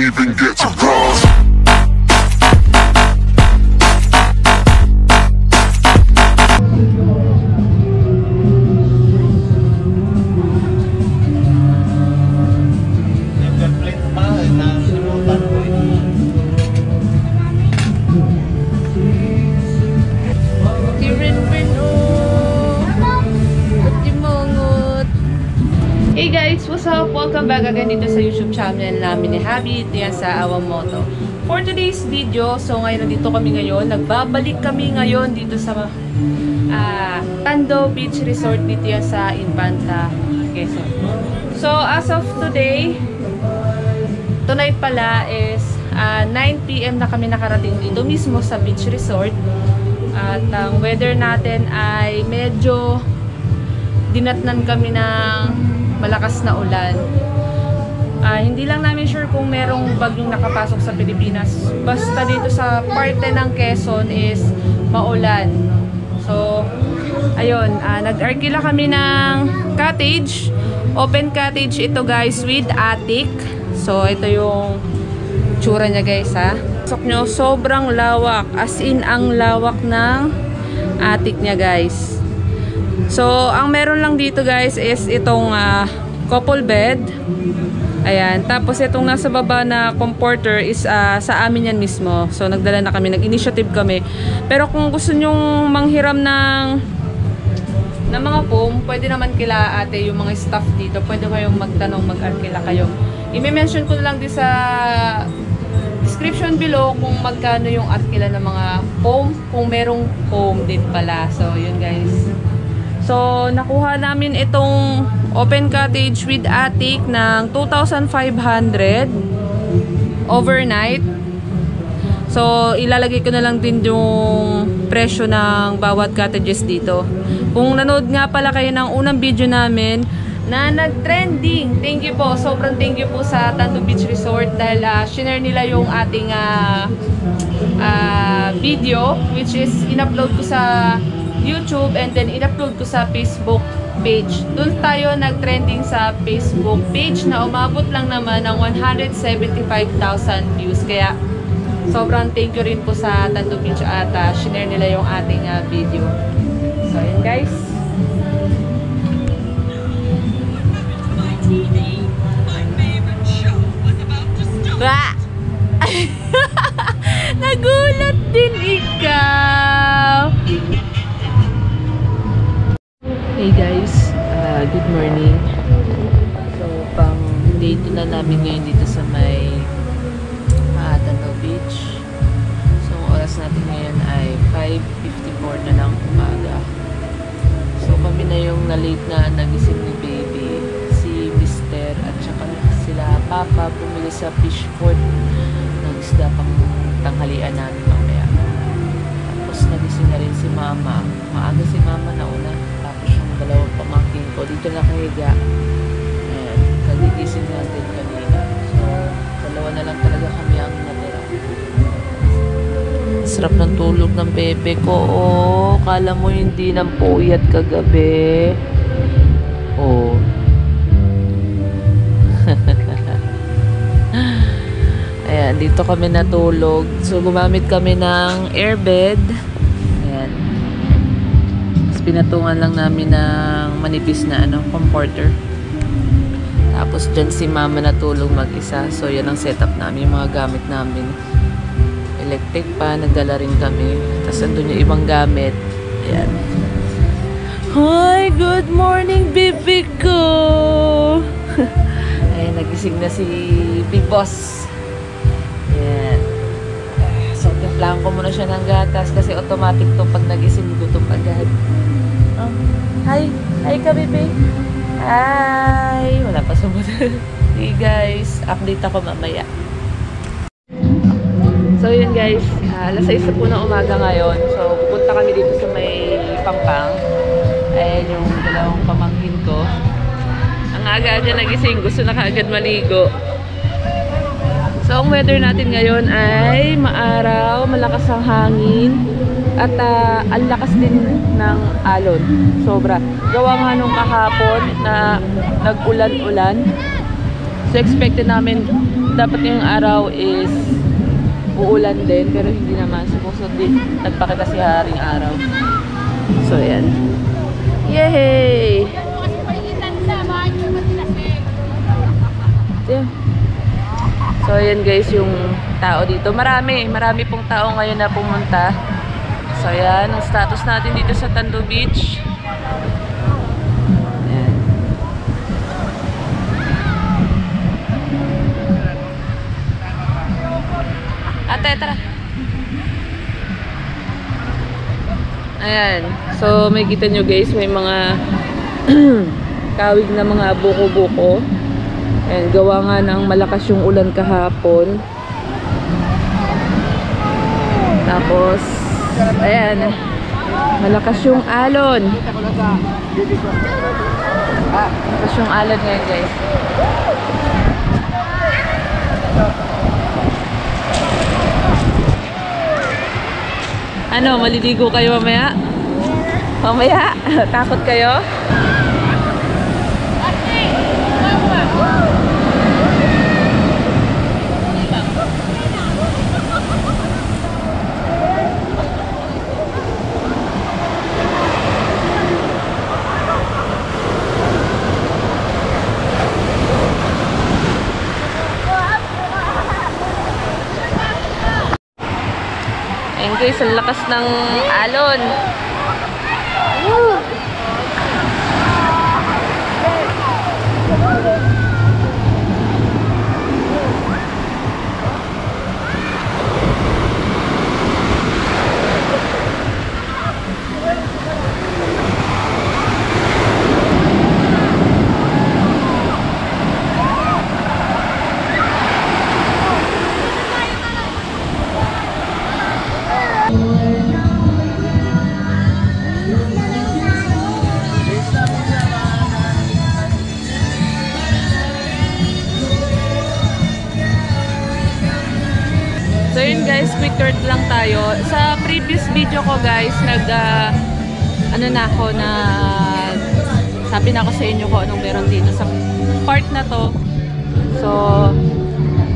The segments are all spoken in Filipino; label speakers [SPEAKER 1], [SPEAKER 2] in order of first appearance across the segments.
[SPEAKER 1] even get to cross.
[SPEAKER 2] Hey guys, what's up? Welcome back again dito sa YouTube channel namin ni Habi. Ito yan sa Awamoto. For today's video, so ngayon nandito kami ngayon. Nagbabalik kami ngayon dito sa Tando Beach Resort. Dito yan sa Infanta, Quezon. So as of today, tonight pala is 9 PM na kami nakarating dito mismo sa beach resort. At ang weather natin ay medyo dinatnan kami ng malakas na ulan. Hindi lang namin sure kung merong bagyong nakapasok sa Pilipinas. Basta dito sa parte ng Quezon is maulan. So, ayun, nag-arkila kami ng cottage. Open cottage ito guys with attic. So, ito yung tsura niya guys ha. Pasok nyo, sobrang lawak. As in, ang lawak ng attic niya guys. So, ang meron lang dito guys is itong couple bed. Ayan. Tapos itong nasa baba na comforter is sa amin yan mismo. So, nagdala na kami. Nag-initiative kami. Pero kung gusto nyong manghiram ng mga foam, pwede naman kila ate yung mga staff dito. Pwede kayong magtanong, mag-arkila kayo. I-mention ko lang din sa description below kung magkano yung arkila ng mga foam. Kung merong foam din pala. So, yun guys. So, nakuha namin itong open cottage with attic ng 2,500 overnight. So, ilalagay ko na lang din yung presyo ng bawat cottages dito. Kung nanood nga pala kayo ng unang video namin na nag-trending, thank you po. Sobrang thank you po sa Tando Beach Resort dahil shinare nila yung ating video, which is in-upload ko sa YouTube and then in-upload ko sa Facebook page. Doon tayo nag-trending sa Facebook page na umabot lang naman ng 175,000 views. Kaya sobrang thank you rin po sa Tando Beach at shinare nila yung ating video. So yun guys. Ba! Nagulat din ikaw! Hey guys, good morning. So, pang day 2 na namin ngayon dito sa may Tando Beach. So, ang oras natin ngayon ay 5:54 na ng umaga. So, kami na yung na-late na nagising ni baby, si Mister at saka sila Papa pumili sa fish port ng isda pang tanghalian namin mamaya. Tapos nagising na rin si Mama. Maaga si Mama na una. Dalawang pamangkin ko dito nakahiga. Ayan, kagigising natin kanina. So, dalawa na lang talaga kami ang natira. Sarap ng tulog ng bebe ko. Oh, kala mo hindi nang puyat kagabi. Oh. Ayan, dito kami natulog. So, gumamit kami ng airbed. Ayan. Pinatungan lang namin ng manipis na comforter. Tapos dyan si Mama natulog mag-isa. So yan ang setup namin, yung mga gamit namin. Electric pa, nagdala rin kami. Tapos andun yung ibang gamit. Ayan. Hi! Good morning, baby ko! Ayan, nagising na si Big Boss. Ayan. So, timplahan ko muna siya ng gatas kasi automatic to pag nagising gutom agad. Oh, hi! Hi ka, baby! Hi! Wala pa sumunod. Hey guys, update ako mamaya. So yun guys, alas 6 po ng umaga ngayon. So pupunta kami dito sa may Pampang. Ayan yung dalawang pamangkin ko. Ang aga-aga nagising, gusto na kaagad maligo. So ang weather natin ngayon ay maaraw, malakas ang hangin. At ang lakas din ng alon. Sobra. Gawa nga nung kahapon na nag-ulan-ulan. So expected namin dapat yung araw is uulan din, pero hindi naman. Supposed din nagpakita si Haring araw. So, yan. Yay! Yeah. So, yan guys yung tao dito. Marami pong tao ngayon na pumunta. So, yan. Ang status natin dito sa Tando Beach. Yan. Ate, tara. Ayan. So, may kita nyo guys, may mga kawig na mga buko-buko. Ayan, gawa nga ng malakas yung ulan kahapon. Tapos, ayan, malakas yung alon. Malakas yung alon ngayon guys. Ano, maliligo kayo mamaya? Mamaya? Takot kayo? Ayan guys, ang lakas ng alon. Woo! So yun guys, quick tour lang tayo. Sa previous video ko guys, ano na ako na sabi na ako sa inyo kung anong meron dito sa part na to. So,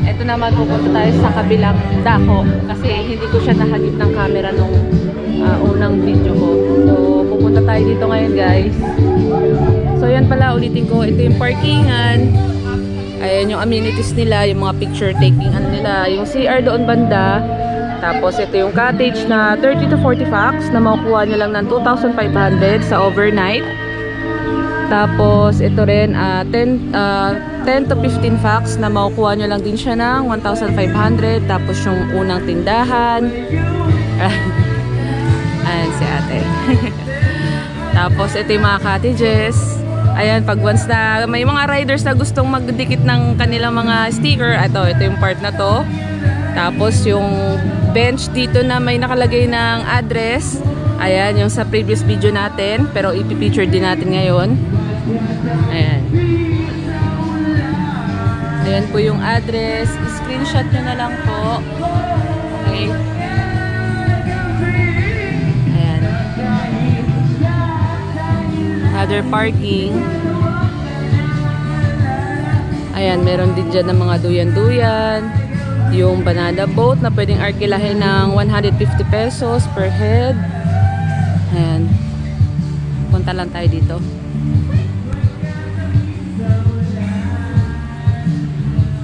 [SPEAKER 2] eto naman pupunta tayo sa kabilang dako kasi hindi ko siya nahagip ng camera nung unang video ko. So, pupunta tayo dito ngayon guys. So, yan pala, ulitin ko. Ito yung parkingan. Ayan yung amenities nila, yung mga picture taking nila, yung CR doon banda. Tapos ito yung cottage na 30 to 40 facts na makukuha nyo lang ng 2,500 sa overnight. Tapos ito rin 10 to 15 facts na makukuha nyo lang din siya ng 1,500. Tapos yung unang tindahan. Ayan si ate. Tapos ito yung mga cottages. Ayan, pag once na may mga riders na gustong magdikit ng kanilang mga sticker, ito yung part na to. Tapos yung bench dito na may nakalagay ng address. Ayan, yung sa previous video natin, pero ipipicture din natin ngayon. Ayan. Ayan po yung address. Screenshot nyo na lang po. Okay. Other parking. Ayan, meron din dyan ng mga duyan-duyan. Yung banana boat na pwedeng arkilahin ng 150 pesos per head. Ayan. Punta lang tayo dito.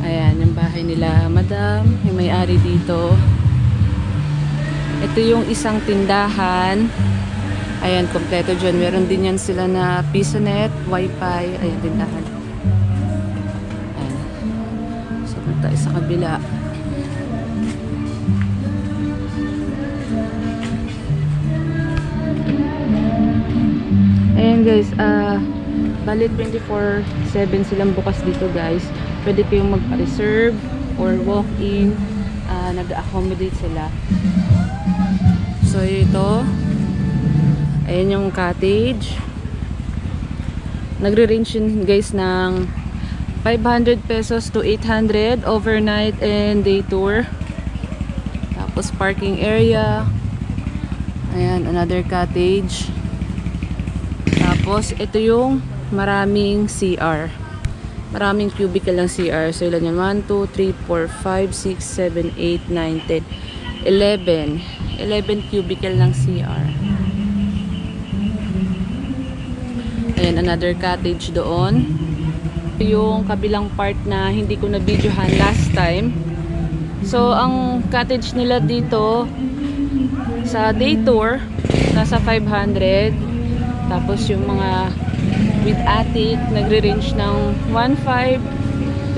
[SPEAKER 2] Ayan, yung bahay nila, madam. Yung may-ari dito. Ito yung isang tindahan. Ayan, kompleto dyan. Meron din yan sila na PisoNet, Wi-Fi. Ayan, tindahan. Ayan. So, punta tayo sa kabila. Ayan guys, bali 24/7 silang bukas dito guys. Pwede kayong magpa-reserve or walk-in. Nag-accommodate sila. So, ito. Ayan yung cottage. Nagre-range yun guys ng 500 pesos to 800 overnight and day tour. Tapos parking area. Ayan, another cottage. Tapos ito yung maraming CR. Maraming cubicle lang CR. So, ilan yan? 1, 2, 3, 4, 5, 6, 7, 8, 9, 10, 11. 11 cubicle lang CR. Ayan, another cottage doon. Yung kabilang part na hindi ko na-videohan last time. So, ang cottage nila dito sa day tour, nasa 500. Tapos yung mga with attic, nagre-range ng 1,500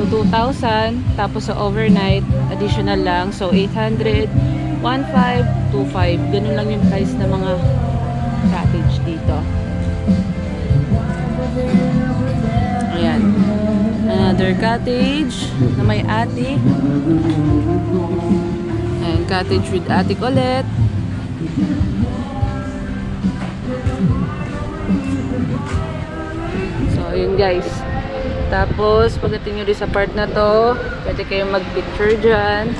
[SPEAKER 2] to 2,000. Tapos sa overnight, additional lang. So, 800, 1,500, 2,500. Ganun lang yung price ng mga cottage dito. Ayan. Another cottage na may attic. Ayan, cottage with attic ulit. So, ayun guys. Tapos, pagdating nyo din sa part na to, pwede kayong mag-picture dyan.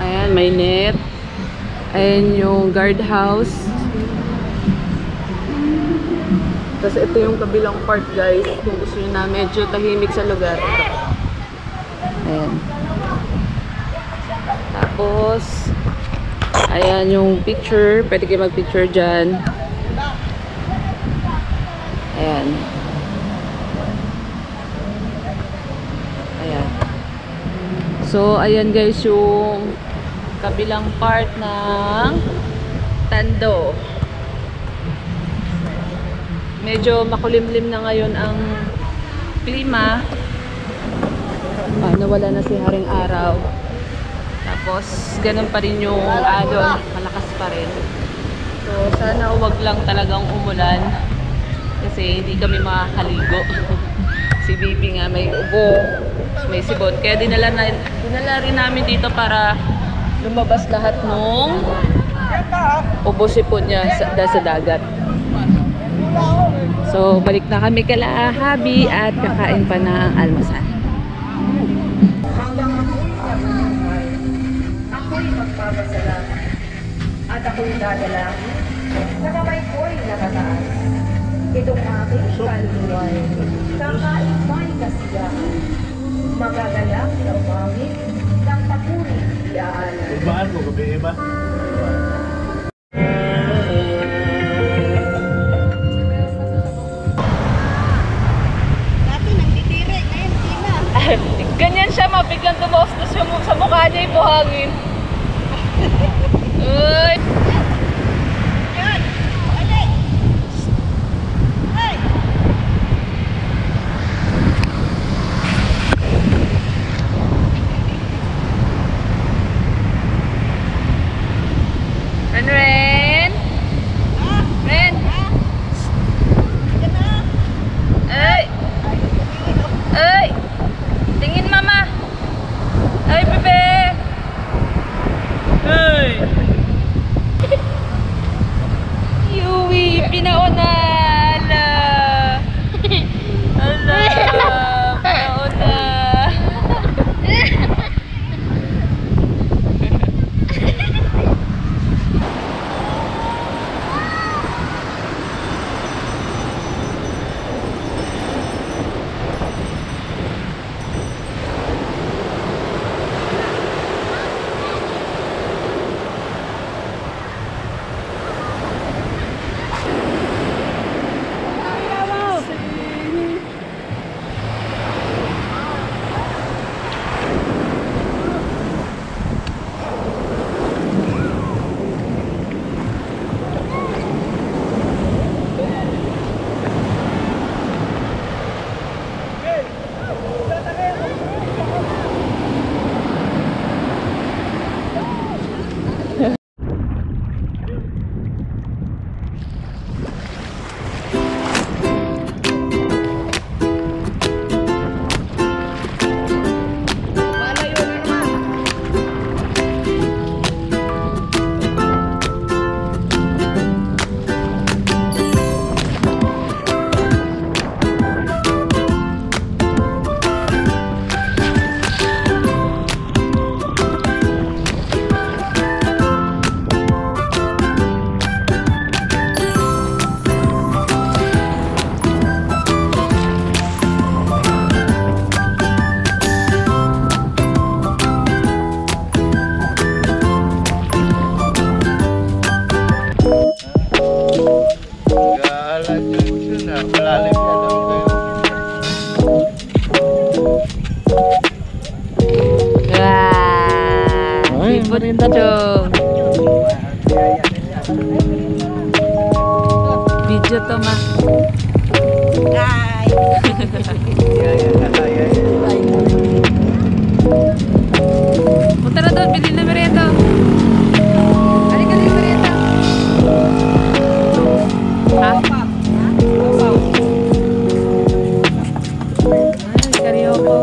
[SPEAKER 2] Ayan, may net. Ayan yung guardhouse. Tapos ito yung kabilang part guys. Kung gusto nyo na medyo tahimik sa lugar. Ito. Ayan. Tapos, ayan yung picture. Pwede kayo mag-picture dyan. Ayan. Ayan. So, ayan guys yung kabilang part ng Tando. Medyo makulimlim na ngayon ang klima. Nawala na si Haring Araw. Tapos, ganun pa rin yung alon. Malakas pa rin. So, sana wag lang talagang umulan. Kasi hindi kami makakaligo. Si Bibi nga may ubo, may sibon. Kaya dinala rin namin dito para lumabas lahat nung ubo-sipon niya sa dagat. So, balik na kami kala Habi at kakain pa ng almusal.
[SPEAKER 1] Ako'y magpapasalamat at ako'y dadalangin na kamay ko'y nakataas. Itong aking kaluluway, kakain may kasiyahan. Magagalak na umamit ng papuri iaalan.
[SPEAKER 3] Ibaan mo, gabi iba?
[SPEAKER 2] Ganyan siya, mabiglang dumaustos yung sa mukha niya yung buhangin. Uy!
[SPEAKER 1] Yan! Alay! Ay!
[SPEAKER 2] Ren! Ren! Ay! Ay! Tingin mama! Ay, bebe! Hey! to, ma.
[SPEAKER 1] Hi!
[SPEAKER 2] Punta na doon, bilhin na merienda. Halika na yung merienda. Ha? Ay, karyoko.